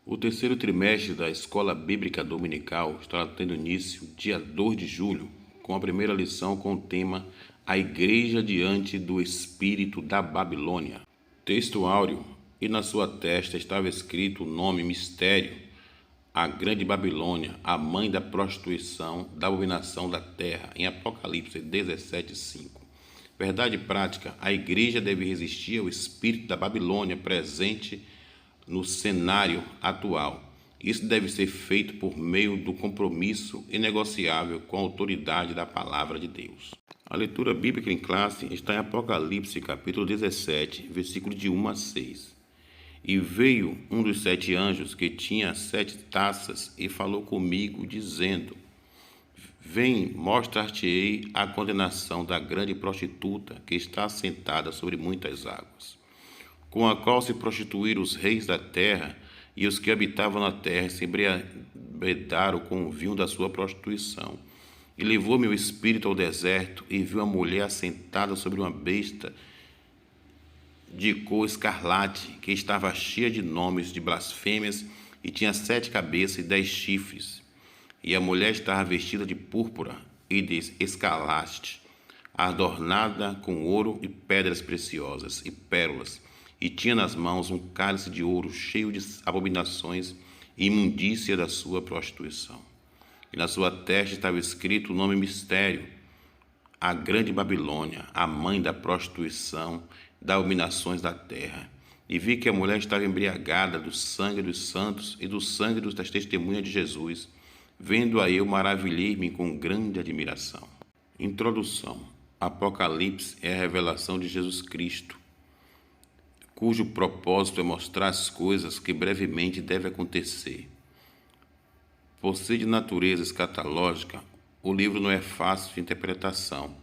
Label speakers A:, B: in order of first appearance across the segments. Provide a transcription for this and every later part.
A: O terceiro trimestre da Escola Bíblica Dominical está tendo início dia 2 de julho, com a primeira lição com o tema A Igreja diante do Espírito da Babilônia. Texto áureo, e na sua testa estava escrito o nome mistério, a grande Babilônia, a mãe da prostituição, da abominação da terra, em Apocalipse 17:5. Verdade prática, a igreja deve resistir ao espírito da Babilônia presente no cenário atual. Isso deve ser feito por meio do compromisso inegociável com a autoridade da palavra de Deus. A leitura bíblica em classe está em Apocalipse capítulo 17, versículo de 1 a 6. E veio um dos 7 anjos que tinha 7 taças e falou comigo, dizendo: Vem, mostrar-te-ei a condenação da grande prostituta que está assentada sobre muitas águas, com a qual se prostituíram os reis da terra, e os que habitavam na terra se embriagaram com o vinho da sua prostituição. E levou-me o espírito ao deserto, e viu a mulher assentada sobre uma besta de cor escarlate, que estava cheia de nomes de blasfêmias, e tinha 7 cabeças e 10 chifres. E a mulher estava vestida de púrpura e de escarlate, adornada com ouro e pedras preciosas e pérolas, e tinha nas mãos um cálice de ouro cheio de abominações e imundícia da sua prostituição. E na sua testa estava escrito o nome mistério, a grande Babilônia, a mãe da prostituição, das abominações da terra. E vi que a mulher estava embriagada do sangue dos santos e do sangue das testemunhas de Jesus. Vendo-a eu, maravilhei-me com grande admiração. Introdução. Apocalipse é a revelação de Jesus Cristo, cujo propósito é mostrar as coisas que brevemente devem acontecer. Por ser de natureza escatológica, o livro não é fácil de interpretação.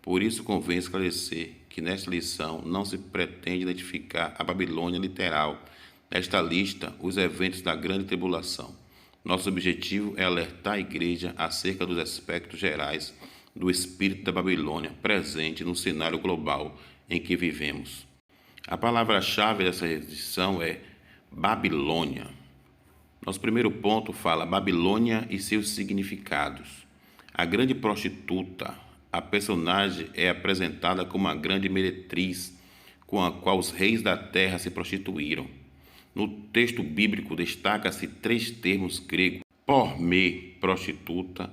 A: Por isso convém esclarecer que nesta lição não se pretende identificar a Babilônia literal. Nesta lista, os eventos da grande tribulação. Nosso objetivo é alertar a igreja acerca dos aspectos gerais do espírito da Babilônia presente no cenário global em que vivemos. A palavra-chave dessa edição é Babilônia. Nosso primeiro ponto fala Babilônia e seus significados. A grande prostituta, a personagem é apresentada como uma grande meretriz com a qual os reis da terra se prostituíram. No texto bíblico destaca-se 3 termos gregos: pormê, prostituta;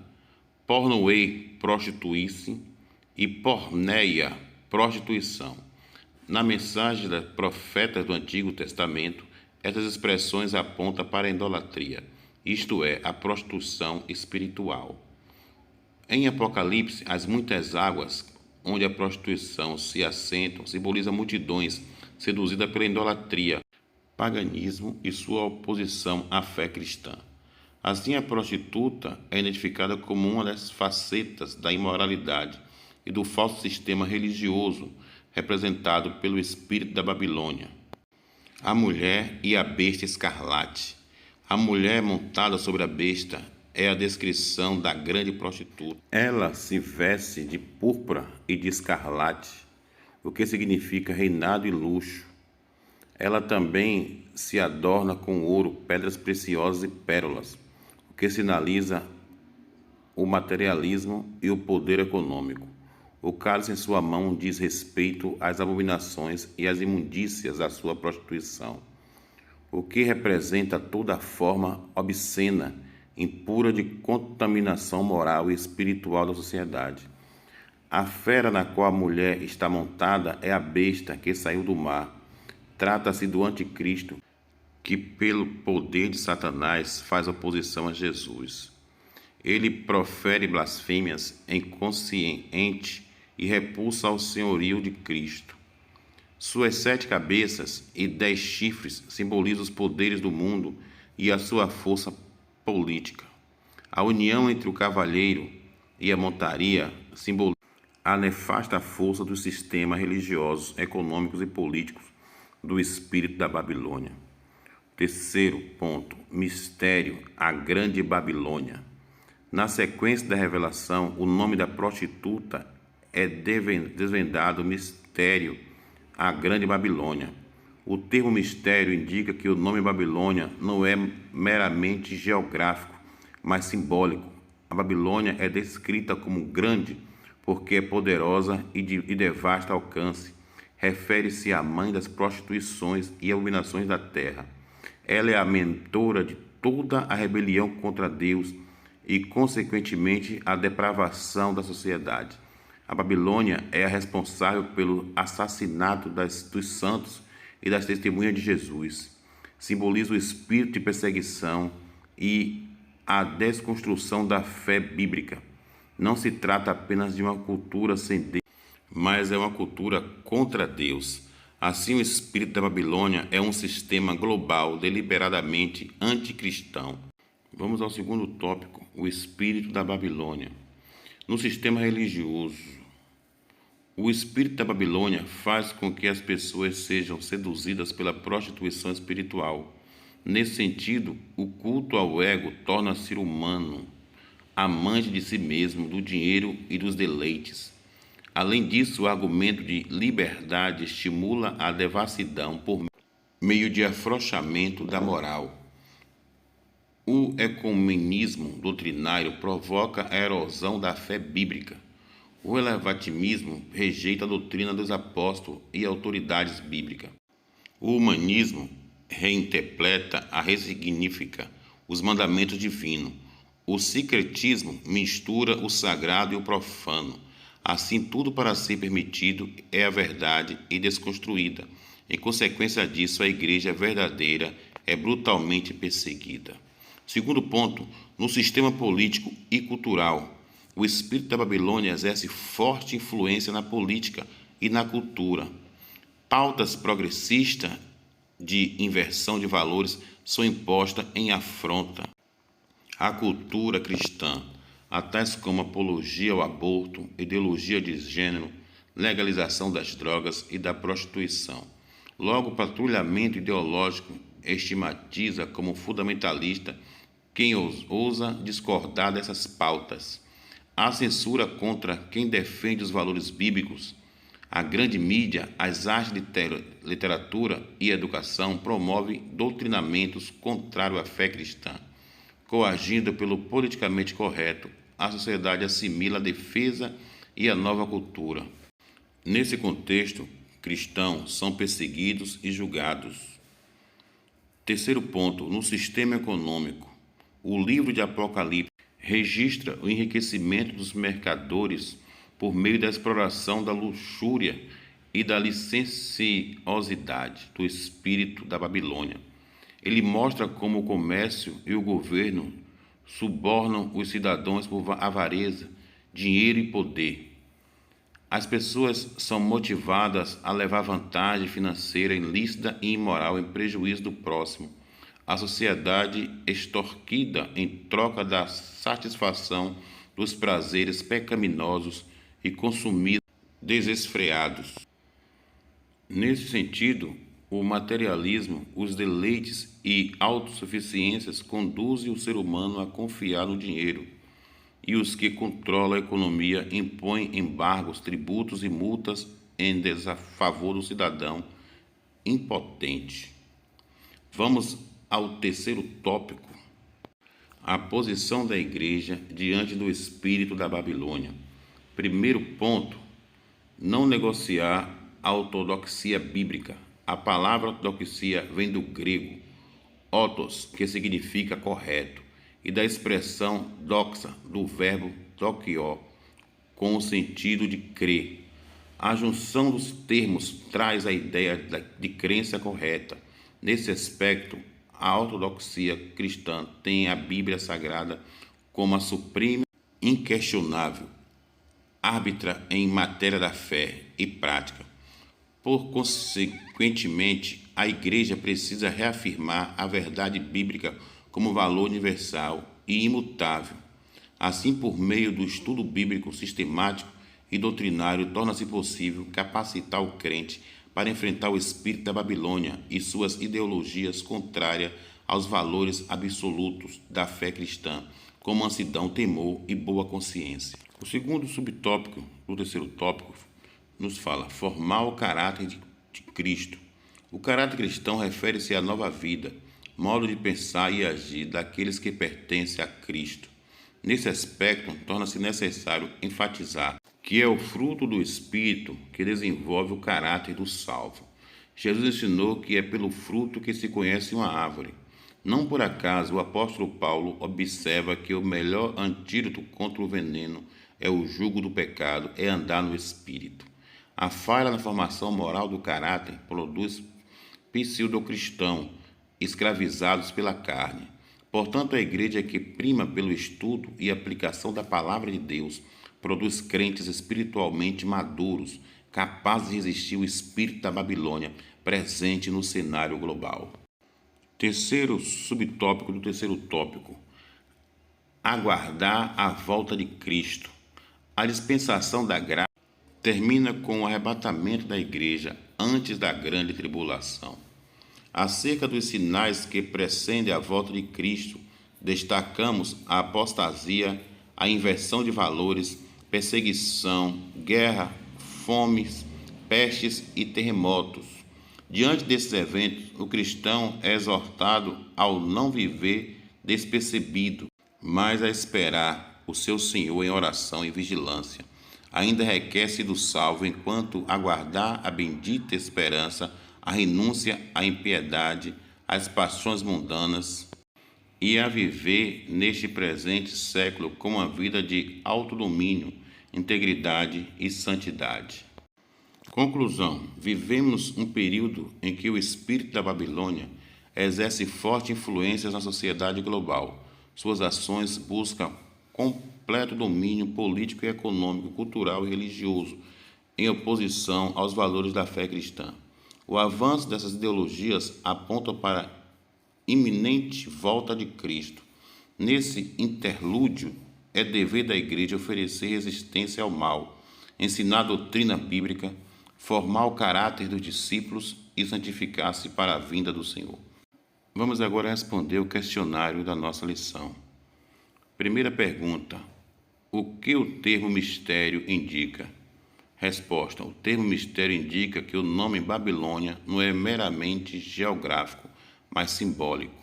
A: pornoei, prostituir-se; e porneia, prostituição. Na mensagem dos profetas do Antigo Testamento, essas expressões apontam para a idolatria, isto é, a prostituição espiritual. Em Apocalipse, as muitas águas onde a prostituição se assentam simbolizam multidões seduzidas pela idolatria, paganismo e sua oposição à fé cristã. Assim, a prostituta é identificada como uma das facetas da imoralidade e do falso sistema religioso representado pelo espírito da Babilônia. A mulher e a besta escarlate. A mulher montada sobre a besta é a descrição da grande prostituta. Ela se veste de púrpura e de escarlate, o que significa reinado e luxo. Ela também se adorna com ouro, pedras preciosas e pérolas, o que sinaliza o materialismo e o poder econômico. O cálice em sua mão diz respeito às abominações e às imundícias da sua prostituição, o que representa toda forma obscena, impura de contaminação moral e espiritual da sociedade. A fera na qual a mulher está montada é a besta que saiu do mar. Trata-se do anticristo, que pelo poder de Satanás faz oposição a Jesus. Ele profere blasfêmias inconsciente e repulsa ao senhorio de Cristo. Suas 7 cabeças e 10 chifres simbolizam os poderes do mundo e a sua força política. A união entre o cavalheiro e a montaria simboliza a nefasta força dos sistemas religiosos, econômicos e políticos do espírito da Babilônia. Terceiro ponto, mistério, a grande Babilônia. Na sequência da revelação, o nome da prostituta é desvendado, mistério, a grande Babilônia. O termo mistério indica que o nome Babilônia não é meramente geográfico, mas simbólico. A Babilônia é descrita como grande porque é poderosa e de vasto alcance. Refere-se à mãe das prostituições e abominações da terra. Ela é a mentora de toda a rebelião contra Deus e, consequentemente, a depravação da sociedade. A Babilônia é a responsável pelo assassinato dos santos e das testemunhas de Jesus. Simboliza o espírito de perseguição e a desconstrução da fé bíblica. Não se trata apenas de uma cultura sem Deus, mas é uma cultura contra Deus. Assim, o espírito da Babilônia é um sistema global deliberadamente anticristão. Vamos ao segundo tópico, o espírito da Babilônia. No sistema religioso, o espírito da Babilônia faz com que as pessoas sejam seduzidas pela prostituição espiritual. Nesse sentido, o culto ao ego torna o ser humano amante de si mesmo, do dinheiro e dos deleites. Além disso, o argumento de liberdade estimula a devassidão por meio de afrouxamento da moral. O ecumenismo doutrinário provoca a erosão da fé bíblica. O relativismo rejeita a doutrina dos apóstolos e autoridades bíblicas. O humanismo reinterpreta e ressignifica os mandamentos divinos. O sincretismo mistura o sagrado e o profano. Assim, tudo para ser permitido é a verdade e desconstruída. Em consequência disso, a igreja verdadeira é brutalmente perseguida. Segundo ponto, no sistema político e cultural, o espírito da Babilônia exerce forte influência na política e na cultura. Pautas progressistas de inversão de valores são impostas em afronta à cultura cristã, a tais como apologia ao aborto, ideologia de gênero, legalização das drogas e da prostituição. Logo, o patrulhamento ideológico estigmatiza como fundamentalista quem ousa discordar dessas pautas. A censura contra quem defende os valores bíblicos. A grande mídia, as artes de literatura e educação promovem doutrinamentos contrários à fé cristã. Coagindo pelo politicamente correto, a sociedade assimila a defesa e a nova cultura. Nesse contexto, cristãos são perseguidos e julgados. Terceiro ponto, no sistema econômico. O livro de Apocalipse registra o enriquecimento dos mercadores por meio da exploração da luxúria e da licenciosidade do espírito da Babilônia. Ele mostra como o comércio e o governo subornam os cidadãos por avareza, dinheiro e poder. As pessoas são motivadas a levar vantagem financeira ilícita e imoral em prejuízo do próximo. A sociedade extorquida em troca da satisfação dos prazeres pecaminosos e consumidos desesfreados. Nesse sentido, o materialismo, os deleites e autossuficiências conduzem o ser humano a confiar no dinheiro, e os que controlam a economia impõem embargos, tributos e multas em desfavor do cidadão impotente. Vamos ao terceiro tópico, a posição da igreja diante do espírito da Babilônia. Primeiro ponto, não negociar a ortodoxia bíblica. A palavra ortodoxia vem do grego orthos, que significa correto, e da expressão doxa, do verbo dokió, com o sentido de crer. A junção dos termos traz a ideia de crença correta. Nesse aspecto, a ortodoxia cristã tem a Bíblia Sagrada como a suprema, inquestionável, árbitra em matéria da fé e prática. Por consequentemente, a Igreja precisa reafirmar a verdade bíblica como valor universal e imutável. Assim, por meio do estudo bíblico sistemático e doutrinário, torna-se possível capacitar o crente para enfrentar o espírito da Babilônia e suas ideologias contrárias aos valores absolutos da fé cristã, como mansidão, temor e boa consciência. O segundo subtópico do terceiro tópico nos fala formar o caráter de Cristo. O caráter cristão refere-se à nova vida, modo de pensar e agir daqueles que pertencem a Cristo. Nesse aspecto, torna-se necessário enfatizar que é o fruto do Espírito que desenvolve o caráter do salvo. Jesus ensinou que é pelo fruto que se conhece uma árvore. Não por acaso o apóstolo Paulo observa que o melhor antídoto contra o veneno é o jugo do pecado, é andar no Espírito. A falha na formação moral do caráter produz pseudo-cristãos escravizados pela carne. Portanto, a igreja que prima pelo estudo e aplicação da palavra de Deus produz crentes espiritualmente maduros, capazes de resistir ao espírito da Babilônia presente no cenário global. Terceiro subtópico do terceiro tópico: aguardar a volta de Cristo. A dispensação da graça termina com o arrebatamento da igreja antes da grande tribulação. Acerca dos sinais que precedem a volta de Cristo, destacamos a apostasia, a inversão de valores, perseguição, guerra, fomes, pestes e terremotos. Diante desses eventos, o cristão é exortado ao não viver despercebido, mas a esperar o seu Senhor em oração e vigilância. Ainda requer-se do salvo, enquanto aguardar a bendita esperança, a renúncia à impiedade, às paixões mundanas e a viver neste presente século com uma vida de autodomínio, integridade e santidade. Conclusão: vivemos um período em que o espírito da Babilônia exerce forte influência na sociedade global. Suas ações buscam completo domínio político e econômico, cultural e religioso, em oposição aos valores da fé cristã. O avanço dessas ideologias aponta para a iminente volta de Cristo. Nesse interlúdio, é dever da igreja oferecer resistência ao mal, ensinar a doutrina bíblica, formar o caráter dos discípulos e santificar-se para a vinda do Senhor. Vamos agora responder o questionário da nossa lição. Primeira pergunta: o que o termo mistério indica? Resposta: o termo mistério indica que o nome Babilônia não é meramente geográfico, mas simbólico.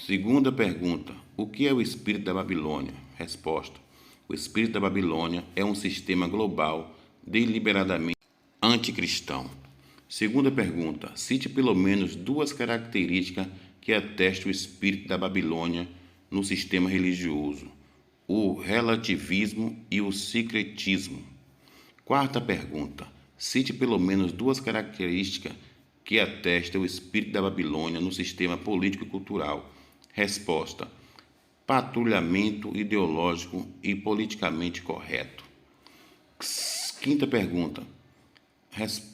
A: Segunda pergunta: o que é o espírito da Babilônia? Resposta: o espírito da Babilônia é um sistema global deliberadamente anticristão. Segunda pergunta: cite pelo menos duas características que atestam o espírito da Babilônia no sistema religioso: o relativismo e o sincretismo. Quarta pergunta: cite pelo menos duas características que atestam o espírito da Babilônia no sistema político e cultural. Resposta: patrulhamento ideológico e politicamente correto. Quinta pergunta: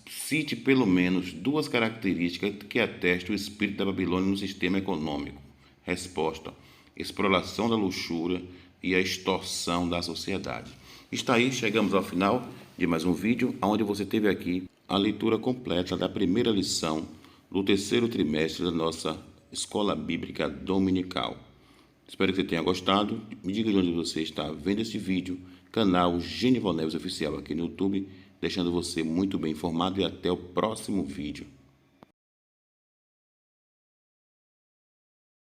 A: cite pelo menos duas características que atestam o espírito da Babilônia no sistema econômico. Resposta: exploração da luxúria e a extorsão da sociedade. Está aí, chegamos ao final de mais um vídeo, onde você teve aqui a leitura completa da primeira lição do terceiro trimestre da nossa Escola Bíblica Dominical. Espero que você tenha gostado. Me diga de onde você está vendo este vídeo, canal Genival Neves Oficial aqui no YouTube, deixando você muito bem informado, e até o próximo vídeo.